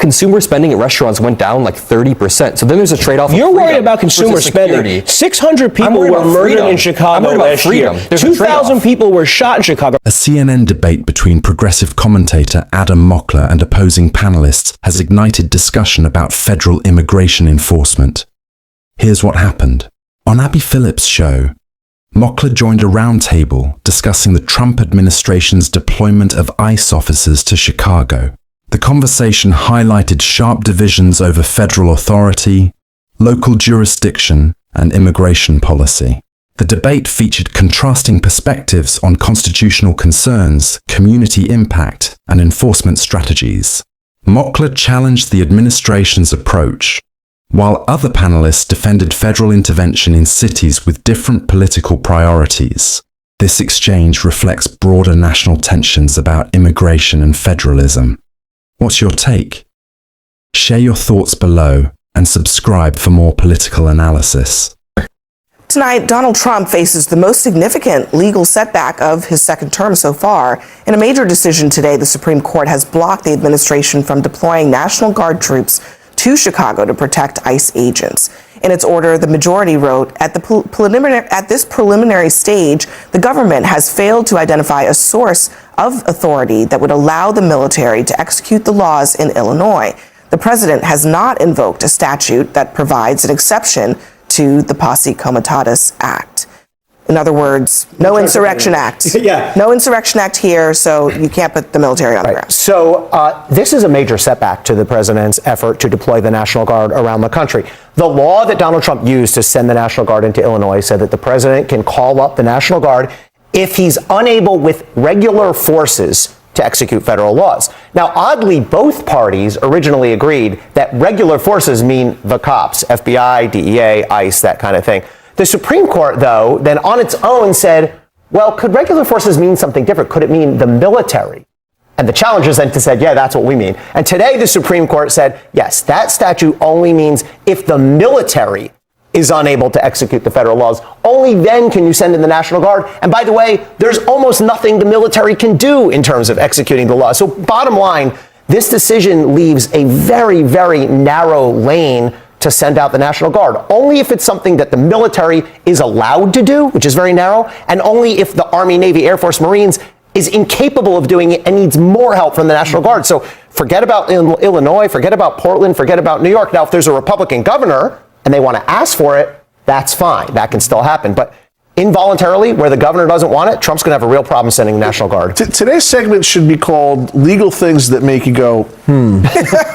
consumer spending at restaurants went down like 30%. So then there's a trade-off. You're worried about consumer spending. 600 people were murdered in Chicago last year. 2,000 people were shot in Chicago. A CNN debate between progressive commentator Adam Mockler and opposing panelists has ignited discussion about federal immigration enforcement. Here's what happened. On Abby Phillip's show, Mockler joined a roundtable discussing the Trump administration's deployment of ICE officers to Chicago. The conversation highlighted sharp divisions over federal authority, local jurisdiction, and immigration policy. The debate featured contrasting perspectives on constitutional concerns, community impact, and enforcement strategies. Mockler challenged the administration's approach, while other panelists defended federal intervention in cities with different political priorities. This exchange reflects broader national tensions about immigration and federalism. What's your take? Share your thoughts below and subscribe for more political analysis. Tonight, Donald Trump faces the most significant legal setback of his second term so far. In a major decision today, the Supreme Court has blocked the administration from deploying National Guard troops to Chicago to protect ICE agents. In its order, the majority wrote, at this preliminary stage, the government has failed to identify a source of authority that would allow the military to execute the laws in Illinois. The president has not invoked a statute that provides an exception to the Posse Comitatus Act. In other words, no insurrection act. Yeah. No insurrection act here, so you can't put the military on the ground. So this is a major setback to the president's effort to deploy the National Guard around the country. The law that Donald Trump used to send the National Guard into Illinois said that the president can call up the National Guard if he's unable with regular forces to execute federal laws. Now, oddly, both parties originally agreed that regular forces mean the cops, FBI, DEA, ICE, that kind of thing. The Supreme Court, though, then on its own said, well, could regular forces mean something different? Could it mean the military? And the challengers then said, yeah, that's what we mean. And today the Supreme Court said, yes, that statute only means if the military is unable to execute the federal laws. Only then can you send in the National Guard. And by the way, there's almost nothing the military can do in terms of executing the law. So bottom line, this decision leaves a very, very narrow lane to send out the National Guard, only if it's something that the military is allowed to do, which is very narrow, and only if the Army, Navy, Air Force, Marines is incapable of doing it and needs more help from the National Guard. So forget about Illinois, forget about Portland, forget about New York. Now, if there's a Republican governor and they want to ask for it, that's fine. That can still happen. But involuntarily, where the governor doesn't want it, Trump's going to have a real problem sending the National Guard. Today's segment should be called Legal Things That Make You Go,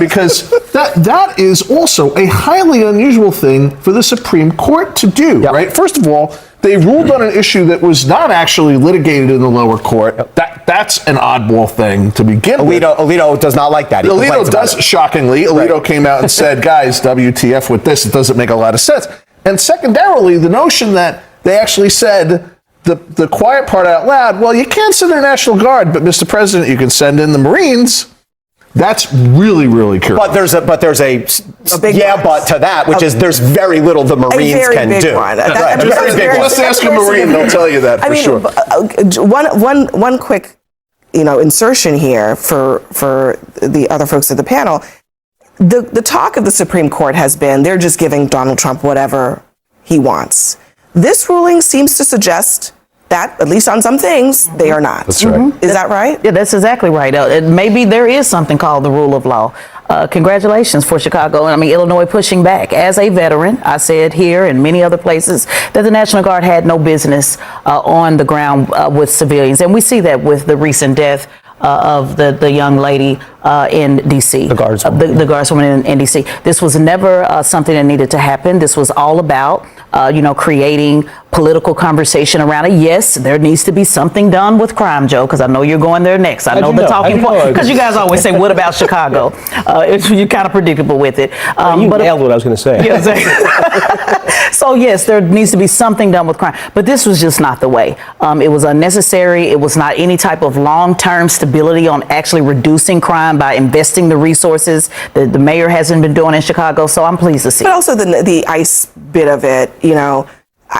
because that is also a highly unusual thing for the Supreme Court to do, right? First of all, they ruled on an issue that was not actually litigated in the lower court. That's an oddball thing to begin with. Alito does not like that. Alito does, shockingly. Alito came out and said, guys, WTF with this, it doesn't make a lot of sense. And secondarily, the notion that they actually said the quiet part out loud, well, you can't send the National Guard, but Mr. President, you can send in the Marines. That's really, really curious. But there's a but to that, which is there's very little the Marines can do. Let's ask a Marine; they'll tell you that for sure. One quick, insertion here for the other folks at the panel. The talk of the Supreme Court has been they're just giving Donald Trump whatever he wants. This ruling seems to suggest that, at least on some things, they are not. That's right. Is that right? Yeah, that's exactly right. Maybe there is something called the rule of law. Congratulations for Chicago. I mean, Illinois pushing back. As a veteran, I said here and many other places that the National Guard had no business on the ground with civilians. And we see that with the recent death of the young lady in D.C. The guardswoman. The guardswoman in D.C. This was never something that needed to happen. This was all about, creating political conversation around it. Yes, there needs to be something done with crime, Joe, because I know you're going there next. I know the talking point, because you guys always say, what about Chicago? You're kind of predictable with it. You nailed what I was going to say. Yeah, so yes, there needs to be something done with crime. But this was just not the way. It was unnecessary. It was not any type of long-term stability on actually reducing crime by investing the resources that the mayor hasn't been doing in Chicago. So I'm pleased to see. But also the ICE bit of it,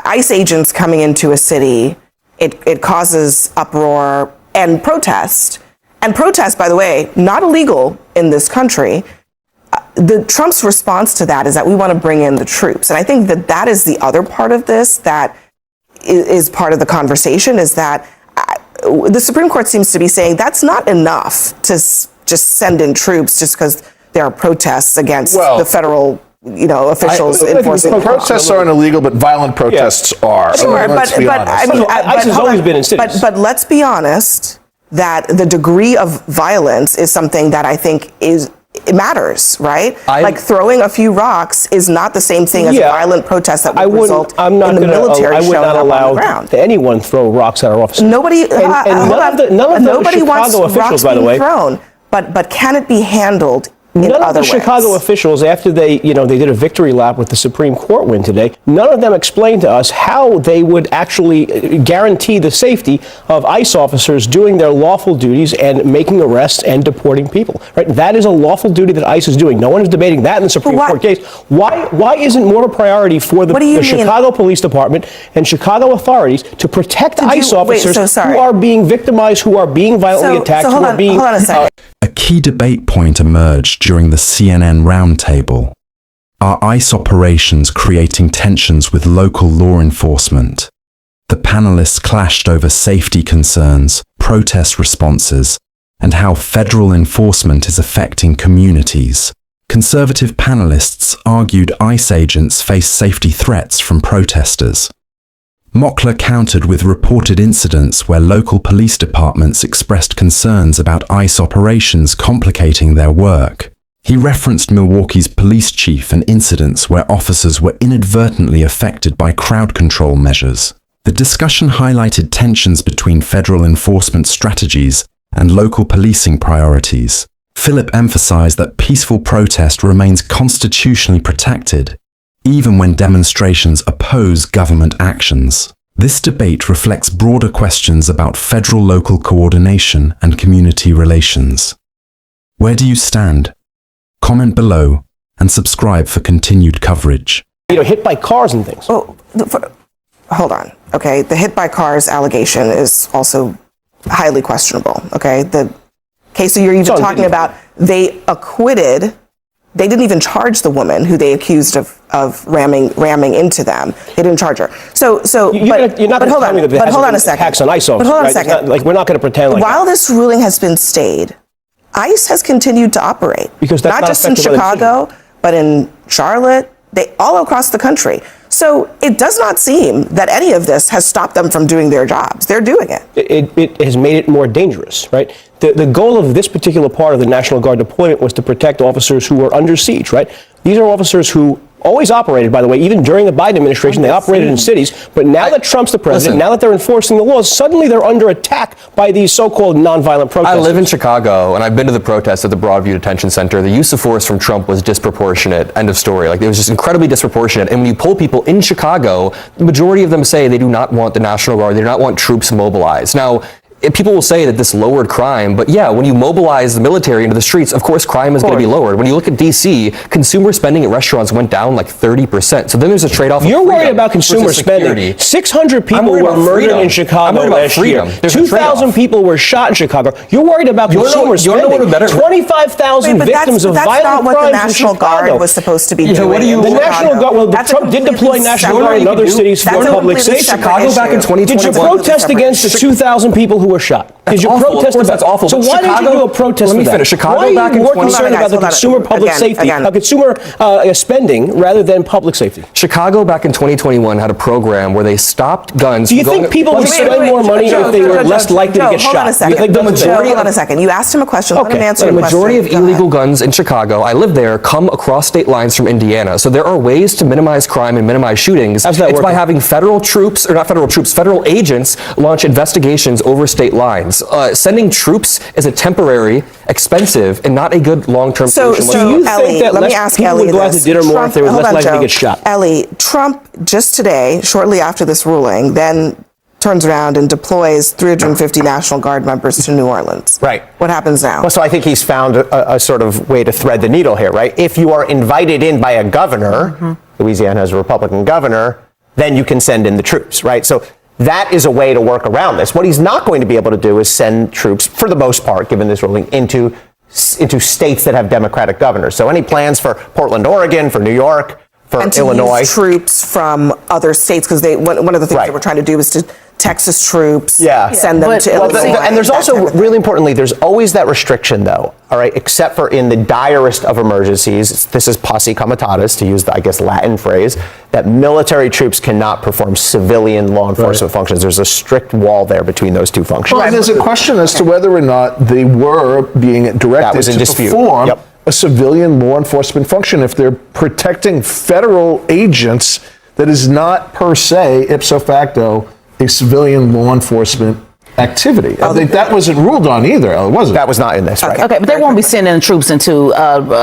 ICE agents coming into a city, it causes uproar and protest. And protest, by the way, not illegal in this country. the Trump's response to that is that we want to bring in the troops. And I think that that is the other part of this that is part of the conversation, is that the Supreme Court seems to be saying that's not enough to just send in troops just because there are protests against the federal officials enforcing. Protests aren't illegal, but violent protests are. Sure, but I mean, ICE has always been in cities. But let's be honest that the degree of violence is something that I think it matters, right? Like throwing a few rocks is not the same thing as a violent protest that would result in the military showing up on the ground. Anyone throw rocks at our officers. Nobody, nobody wants Chicago officials, rocks by the way, being thrown. But can it be handled in none of other the Chicago ways? officials, after they did a victory lap with the Supreme Court win today, none of them explained to us how they would actually guarantee the safety of ICE officers doing their lawful duties and making arrests and deporting people. Right? That is a lawful duty that ICE is doing. No one is debating that in the Supreme Court case. Why isn't more of a priority for the Chicago Police Department and Chicago authorities to protect ICE officers who are being victimized, who are being violently attacked, hold on a second. A key debate point emerged during the CNN roundtable. Are ICE operations creating tensions with local law enforcement? The panelists clashed over safety concerns, protest responses, and how federal enforcement is affecting communities. Conservative panelists argued ICE agents face safety threats from protesters. Mockler countered with reported incidents where local police departments expressed concerns about ICE operations complicating their work. He referenced Milwaukee's police chief and incidents where officers were inadvertently affected by crowd control measures. The discussion highlighted tensions between federal enforcement strategies and local policing priorities. Phillip emphasized that peaceful protest remains constitutionally protected, even when demonstrations oppose government actions. This debate reflects broader questions about federal-local coordination and community relations. Where do you stand? Comment below and subscribe for continued coverage. Hit by cars and things. Well, hold on. Okay, the hit by cars allegation is also highly questionable. Okay, the case that you're even talking about, they acquitted. They didn't even charge the woman who they accused of ramming into them. They didn't charge her. So you're not going to tell me that there hasn't been attacks on ICE officers, but hold on right? a second. Like, we're not going to pretend like while this ruling has been stayed, ICE has continued to operate. Because that's not just in Chicago, but in Charlotte, all across the country. So it does not seem that any of this has stopped them from doing their jobs. They're doing it. It has made it more dangerous, right? The goal of this particular part of the National Guard deployment was to protect officers who were under siege, right? These are officers who always operated, by the way, even during the Biden administration, they operated in cities. But now that Trump's the president, now that they're enforcing the laws, suddenly they're under attack by these so-called nonviolent protesters. I live in Chicago, and I've been to the protests at the Broadview Detention Center. The use of force from Trump was disproportionate. End of story. Like, it was just incredibly disproportionate. And when you poll people in Chicago, the majority of them say they do not want the National Guard. They do not want troops mobilized. Now, people will say that this lowered crime, but yeah, when you mobilize the military into the streets, of course crime is going to be lowered. When you look at D.C., consumer spending at restaurants went down like 30%. So then there's a trade-off. You're worried about consumer spending. 600 people were murdered in Chicago last year. 2,000 people were shot in Chicago. You're worried about consumer spending. 25,000 victims of violent crimes in Chicago. That's not what the National Guard was supposed to be doing. The National Guard, well, Trump did deploy National Guard in other cities for public safety. Chicago back in 2021. Did you protest against the 2,000 people who were shot? Did you protest about that's awful. So why didn't you do a protest? Let me finish. Chicago back in 2021. Why are you more concerned about the consumer public safety, consumer spending, rather than public safety? Chicago back in 2021 had a program where they stopped guns. Do you think people would spend more money if they were less likely to get shot? Hold on a second. Hold on a second. You asked him a question. Let him answer the question. The majority of illegal guns in Chicago, I live there, come across state lines from Indiana. So there are ways to minimize crime and minimize shootings. How's that working? It's by having federal troops, or not federal troops, federal agents launch investigations over state lines. Sending troops is a temporary, expensive, and not a good long-term solution. So you think that less people would go out to dinner more if they were less likely to get shot? Ellie, Trump just today, shortly after this ruling, then turns around and deploys 350 National Guard members to New Orleans. Right. What happens now? Well, so I think he's found a sort of way to thread the needle here, right? If you are invited in by a governor, Louisiana has a Republican governor, then you can send in the troops, right? So that is a way to work around this. What he's not going to be able to do is send troops, for the most part, given this ruling, into into states that have Democratic governors. So any plans for Portland, Oregon, for New York, for and to Illinois. use troops from other states, because one of the things Right. they were trying to do is to Texas troops, Yeah. send them But- to well, Illinois. And there's that also, kind of thing. really importantly, there's always that restriction, though, all right, except for in the direst of emergencies. This is posse comitatus, to use the, I guess, Latin phrase, that military troops cannot perform civilian law enforcement functions. There's a strict wall there between those two functions. Well, and there's a question as to whether or not they were being That directed was in to dispute. perform Yep. a civilian law enforcement function. If they're protecting federal agents, that is not per se, ipso facto, a civilian law enforcement activity. I think that wasn't ruled on either, was it? That was not in this, right? Okay, but they won't be sending troops into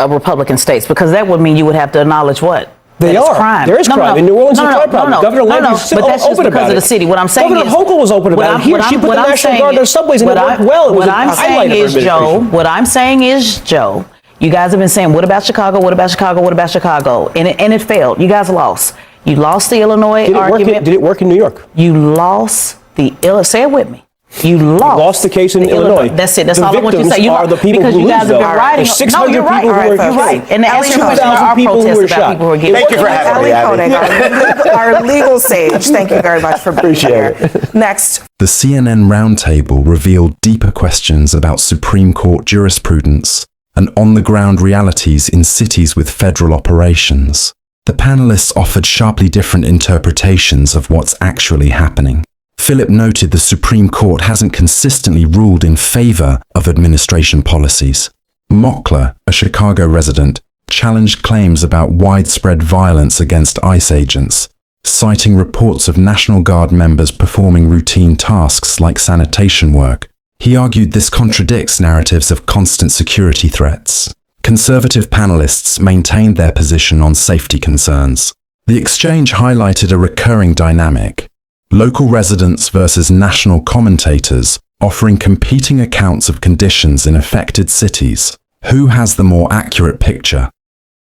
Republican states, because that would mean you would have to acknowledge what? They That it's are. crime. There is crime. In New Orleans, it's a crime problem. Governor Levy was but that's just open because about of the it. city. What I'm saying Governor is, Hochul was open about it. Here, she put the National Guard on subways, and it worked well. It was what a I'm highlight saying of her is, Joe. administration. What I'm saying is, Joe. You guys have been saying, "What about Chicago? What about Chicago? What about Chicago?" And it failed. You guys lost. You lost the Illinois argument. Did it work in New York? You lost the Say it with me. You lost the case in Illinois. That's it. That's The all I want you to say. victims are the people because who you guys lose, have been though. writing. There's 600 no, you're right. people who were You're killed. right. And the answer to 2,000 our people who protests were about shot. people who are getting. Thank you for having me, Ellie Abby. Koenig, our legal sage. Thank you very much for being Appreciate here. Next. The CNN roundtable revealed deeper questions about Supreme Court jurisprudence and on-the-ground realities in cities with federal operations. The panelists offered sharply different interpretations of what's actually happening. Phillip noted the Supreme Court hasn't consistently ruled in favor of administration policies. Mockler, a Chicago resident, challenged claims about widespread violence against ICE agents, citing reports of National Guard members performing routine tasks like sanitation work. He argued this contradicts narratives of constant security threats. Conservative panelists maintained their position on safety concerns. The exchange highlighted a recurring dynamic: local residents versus national commentators, offering competing accounts of conditions in affected cities. Who has the more accurate picture?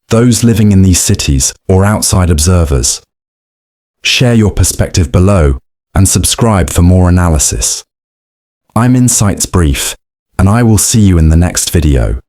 Those living in these cities or outside observers? Share your perspective below and subscribe for more analysis. I'm Insights Brief, and I will see you in the next video.